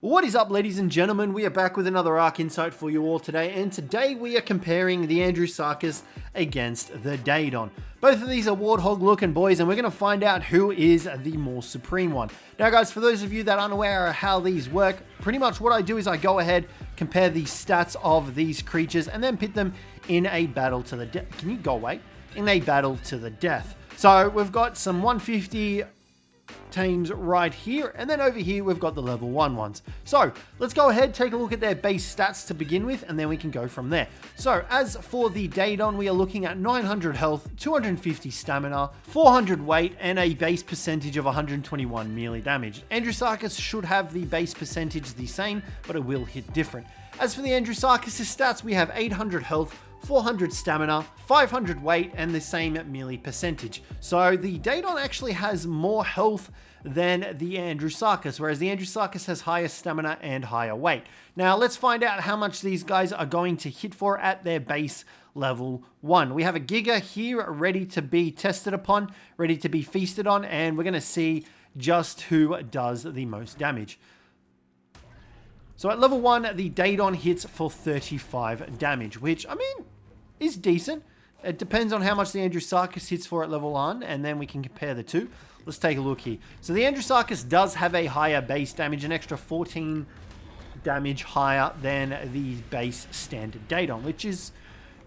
What is up, ladies and gentlemen? We are back with another Ark Insight for you all today, and today we are comparing the ANDREWSARCHUS against the Dadon. Both of these are warthog looking boys, and we're going to find out who is the more supreme one. Now guys, for those of you that aren't aware of how these work, pretty much what I do is I go ahead, compare the stats of these creatures, and then pit them in a battle to the death. Can you go away? In a battle to the death. So we've got some 150 teams right here, and then over here we've got the level 1 ones. So let's go ahead, take a look at their base stats to begin with, and then we can go from there. So as for the Dadon, we are looking at 900 health, 250 stamina, 400 weight, and a base percentage of 121 melee damage. ANDREWSARCHUS should have the base percentage the same, but it will hit different. As for the ANDREWSARCHUS stats, we have 800 health, 400 stamina, 500 weight, and the same melee percentage. So the Dadon actually has more health than the ANDREWSARCHUS, whereas the ANDREWSARCHUS has higher stamina and higher weight. Now let's find out how much these guys are going to hit for at their base level 1. We have a Giga here ready to be tested upon, ready to be feasted on, and we're going to see just who does the most damage. So at level 1, the Dadon hits for 35 damage, which, I mean, is decent. It depends on how much the ANDREWSARCHUS hits for at level 1, and then we can compare the two. Let's take a look here. So the ANDREWSARCHUS does have a higher base damage, an extra 14 damage higher than the base standard Dadon, which is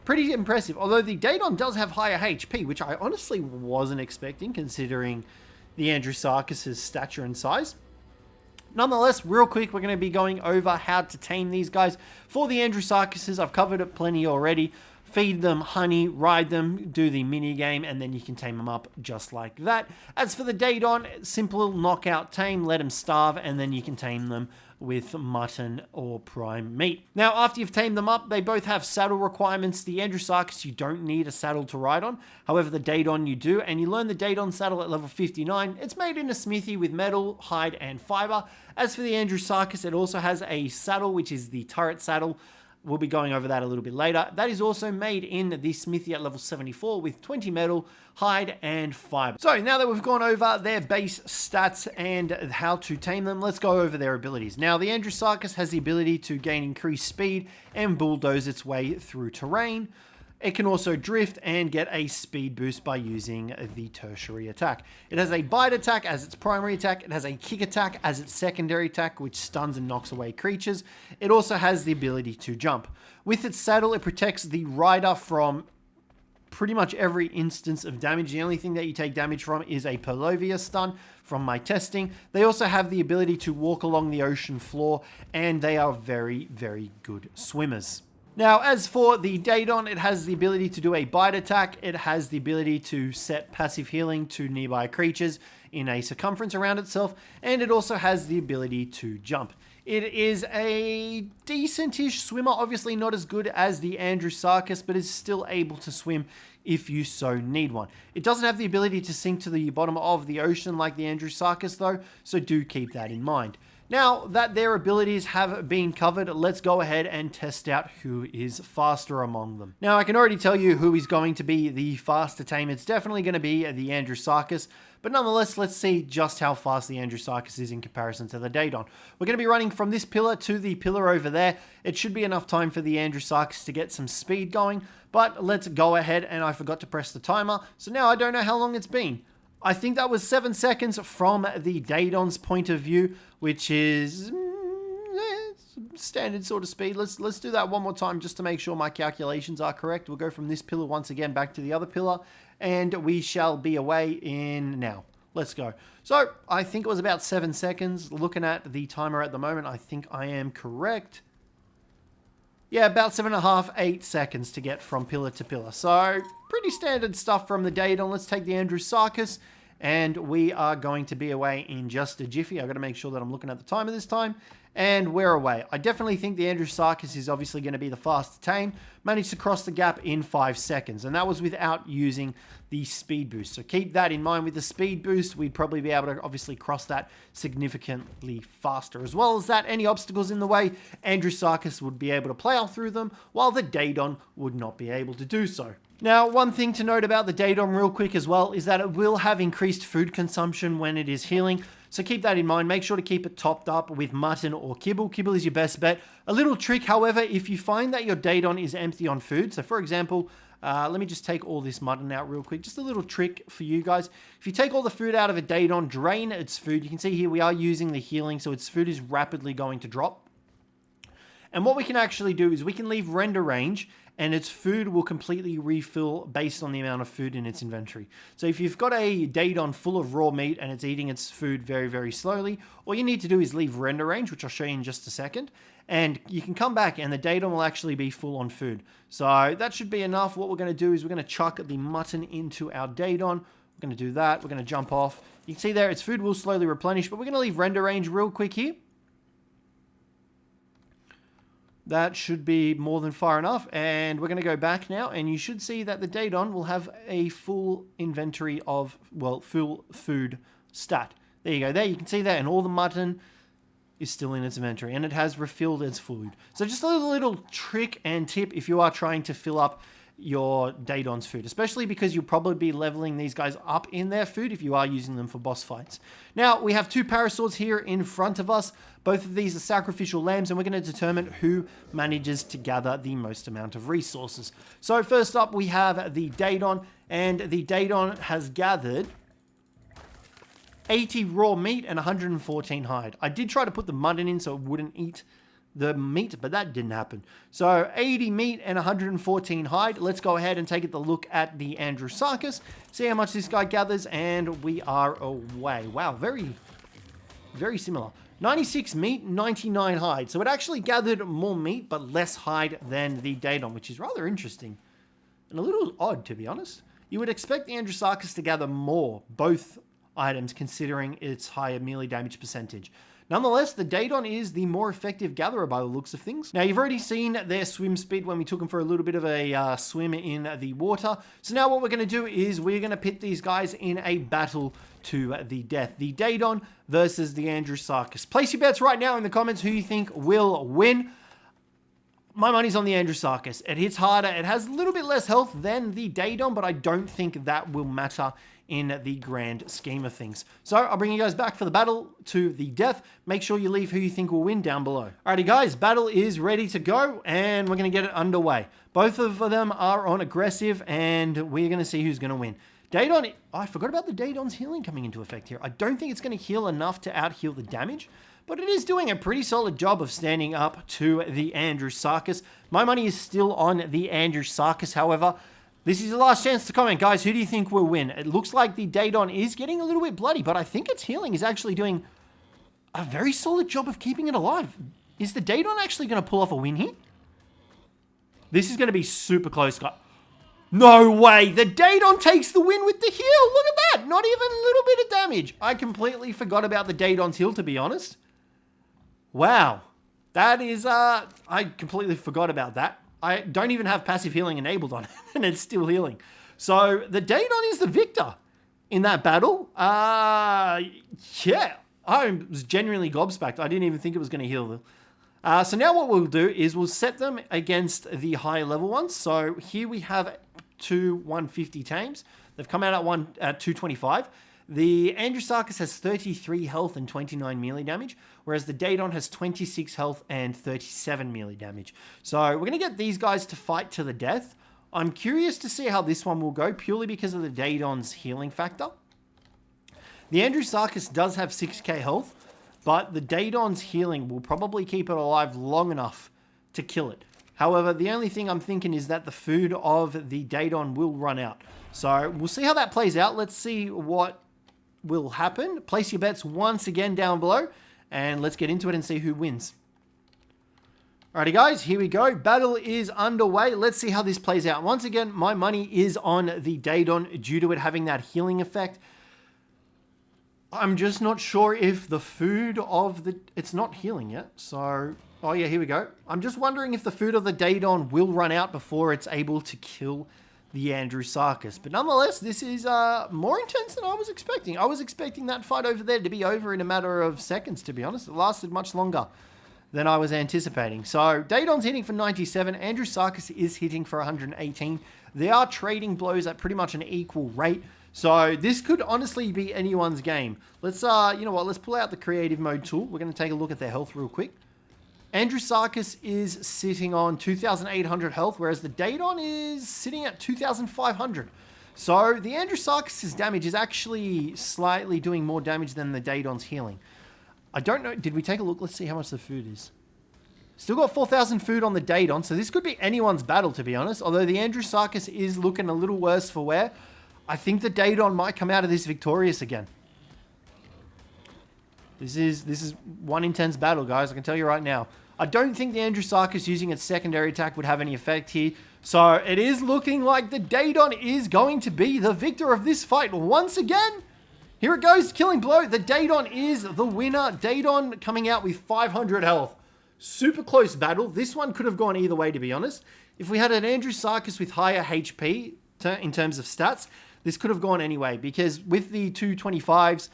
pretty impressive. Although the Dadon does have higher HP, which I honestly wasn't expecting, considering the ANDREWSARCHUS' stature and size. Nonetheless, real quick, we're going to be going over how to tame these guys. For the ANDREWSARCHUS, I've covered it plenty already. Feed them honey, ride them, do the mini game, and then you can tame them up just like that. As for the Dadon, simple knockout tame, let them starve, and then you can tame them with mutton or prime meat. Now, after you've tamed them up, they both have saddle requirements. The ANDREWSARCHUS, you don't need a saddle to ride on. However, the Dadon you do, and you learn the Dadon saddle at level 59. It's made in a smithy with metal, hide, and fiber. As for the ANDREWSARCHUS, it also has a saddle, which is the turret saddle. We'll be going over that a little bit later. That is also made in the smithy at level 74 with 20 metal, hide, and fiber. So now that we've gone over their base stats and how to tame them, let's go over their abilities. Now, the ANDREWSARCHUS has the ability to gain increased speed and bulldoze its way through terrain. It can also drift and get a speed boost by using the tertiary attack. It has a bite attack as its primary attack. It has a kick attack as its secondary attack, which stuns and knocks away creatures. It also has the ability to jump. With its saddle, it protects the rider from pretty much every instance of damage. The only thing that you take damage from is a Polovia stun from my testing. They also have the ability to walk along the ocean floor, and they are very, very good swimmers. Now, as for the Dadon, it has the ability to do a bite attack. It has the ability to set passive healing to nearby creatures in a circumference around itself, and it also has the ability to jump. It is a decent-ish swimmer, obviously not as good as the ANDREWSARCHUS, but is still able to swim if you so need one. It doesn't have the ability to sink to the bottom of the ocean like the ANDREWSARCHUS though, so do keep that in mind. Now that their abilities have been covered, let's go ahead and test out who is faster among them. Now, I can already tell you who is going to be the faster tame. It's definitely going to be the ANDREWSARCHUS, but nonetheless, let's see just how fast the ANDREWSARCHUS is in comparison to the Dadon. We're going to be running from this pillar to the pillar over there. It should be enough time for the ANDREWSARCHUS to get some speed going, but let's go ahead, and I forgot to press the timer, so now I don't know how long it's been. I think that was 7 seconds from the Dadon's point of view, which is standard sort of speed. Let's do that one more time just to make sure my calculations are correct. We'll go from this pillar once again back to the other pillar, and we shall be away in now. Let's go. So I think it was about 7 seconds. Looking at the timer at the moment, I think I am correct. Yeah, about 7.5, 8 seconds to get from pillar to pillar. So pretty standard stuff from the Dadon. Let's take the ANDREWSARCHUS, and we are going to be away in just a jiffy. I've got to make sure that I'm looking at the timer this time, and we're away. I definitely think the ANDREWSARCHUS is obviously going to be the faster tame. Managed to cross the gap in 5 seconds, and that was without using the speed boost. So keep that in mind. With the speed boost, we'd probably be able to obviously cross that significantly faster. As well as that, any obstacles in the way, ANDREWSARCHUS would be able to plow through them, while the Dadon would not be able to do so. Now, one thing to note about the Dadon real quick as well is that it will have increased food consumption when it is healing. So keep that in mind. Make sure to keep it topped up with mutton or kibble. Kibble is your best bet. A little trick, however, if you find that your Dadon is empty on food, so for example, let me just take all this mutton out real quick. Just a little trick for you guys. If you take all the food out of a Dadon, drain its food. You can see here we are using the healing, so its food is rapidly going to drop. And what we can actually do is we can leave render range, and its food will completely refill based on the amount of food in its inventory. So if you've got a Dadon full of raw meat and it's eating its food very, very slowly, all you need to do is leave render range, which I'll show you in just a second. And you can come back and the Dadon will actually be full on food. So that should be enough. What we're going to do is we're going to chuck the mutton into our Dadon. We're going to do that. We're going to jump off. You can see there its food will slowly replenish, but we're going to leave render range real quick here. That should be more than far enough. And we're going to go back now, and you should see that the Dadon will have a full inventory of, well, full food stat. There you go. There you can see that, and all the mutton is still in its inventory, and it has refilled its food. So just a little trick and tip if you are trying to fill up your Dadon's food, especially because you'll probably be leveling these guys up in their food if you are using them for boss fights. Now, we have two paraswords here in front of us. Both of these are sacrificial lambs, and we're going to determine who manages to gather the most amount of resources. So first up, we have the Dadon, and the Dadon has gathered 80 raw meat and 114 hide. I did try to put the mutton in so it wouldn't eat the meat, but that didn't happen. So 80 meat and 114 hide. Let's go ahead and take a look at the ANDREWSARCHUS, see how much this guy gathers, and we are away. Wow, very, very similar. 96 meat, 99 hide. So it actually gathered more meat, but less hide than the Dadon, which is rather interesting and a little odd, to be honest. You would expect the ANDREWSARCHUS to gather more, both items, considering its higher melee damage percentage. Nonetheless, the Dadon is the more effective gatherer by the looks of things. Now, you've already seen their swim speed when we took them for a little bit of a swim in the water. So now what we're going to do is we're going to pit these guys in a battle to the death. The Dadon versus the ANDREWSARCHUS. Place your bets right now in the comments who you think will win. My money's on the ANDREWSARCHUS. It hits harder. It has a little bit less health than the Dadon, but I don't think that will matter in the grand scheme of things. So I'll bring you guys back for the battle to the death. Make sure you leave who you think will win down below. Alrighty guys, battle is ready to go, and we're going to get it underway. Both of them are on aggressive, and we're going to see who's going to win. Dadon, I forgot about the Dadon's healing coming into effect here. I don't think it's going to heal enough to out-heal the damage, but it is doing a pretty solid job of standing up to the ANDREWSARCHUS. My money is still on the ANDREWSARCHUS, however. This is your last chance to comment, guys. Who do you think will win? It looks like the Dadon is getting a little bit bloody, but I think its healing is actually doing a very solid job of keeping it alive. Is the Dadon actually going to pull off a win here? This is going to be super close, guys. No way! The Dadon takes the win with the heal! Look at that! Not even a little bit of damage. I completely forgot about the Dadon's heal, to be honest. Wow. That is, I completely forgot about that. I don't even have passive healing enabled on it, and it's still healing. So the Dadon is the victor in that battle. Yeah, I was genuinely gobsmacked. I didn't even think it was going to heal them. So now what we'll do is we'll set them against the higher level ones. So here we have two 150 tames. They've come out at 225. The ANDREWSARCHUS has 33 health and 29 melee damage, whereas the Dadon has 26 health and 37 melee damage. So we're going to get these guys to fight to the death. I'm curious to see how this one will go, purely because of the Dadon's healing factor. The ANDREWSARCHUS does have 6k health, but the Dadon's healing will probably keep it alive long enough to kill it. However, the only thing I'm thinking is that the food of the Dadon will run out. So we'll see how that plays out. Let's see what will happen. Place your bets once again down below, and let's get into it and see who wins. Alrighty guys, here we go. Battle is underway. Let's see how this plays out. Once again, my money is on the Dadon due to it having that healing effect. I'm just not sure if the food of the... It's not healing yet, so... Oh yeah, here we go. I'm just wondering if the food of the Dadon will run out before it's able to kill the ANDREWSARCHUS. But nonetheless, this is more intense than I was expecting. I was expecting that fight over there to be over in a matter of seconds, to be honest. It lasted much longer than I was anticipating. So, Dadon's hitting for 97. ANDREWSARCHUS is hitting for 118. They are trading blows at pretty much an equal rate. So this could honestly be anyone's game. Let's, you know what, let's pull out the creative mode tool. We're going to take a look at their health real quick. ANDREWSARCHUS is sitting on 2,800 health, whereas the Dadon is sitting at 2,500. So the ANDREWSARCHUS's damage is actually slightly doing more damage than the Dadon's healing. I don't know. Did we take a look? Let's see how much the food is. Still got 4,000 food on the Dadon, so this could be anyone's battle, to be honest. Although the ANDREWSARCHUS is looking a little worse for wear, I think the Dadon might come out of this victorious again. This is one intense battle, guys. I can tell you right now. I don't think the ANDREWSARCHUS using its secondary attack would have any effect here. So it is looking like the Dadon is going to be the victor of this fight once again. Here it goes, killing blow. The Dadon is the winner. Dadon coming out with 500 health. Super close battle. This one could have gone either way, to be honest. If we had an ANDREWSARCHUS with higher HP in terms of stats, this could have gone anyway, because with the 225s,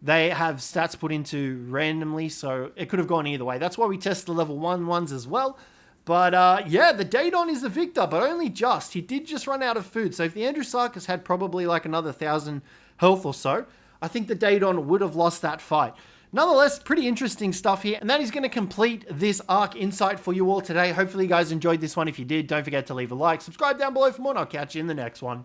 they have stats put into randomly, so it could have gone either way. That's why we test the level 1 ones as well. But yeah, the Dadon is the victor, but only just. He did just run out of food, so if the ANDREWSARCHUS had probably like another 1,000 health or so, I think the Dadon would have lost that fight. Nonetheless, pretty interesting stuff here, and that is going to complete this Ark Insight for you all today. Hopefully you guys enjoyed this one. If you did, don't forget to leave a like, subscribe down below for more, and I'll catch you in the next one.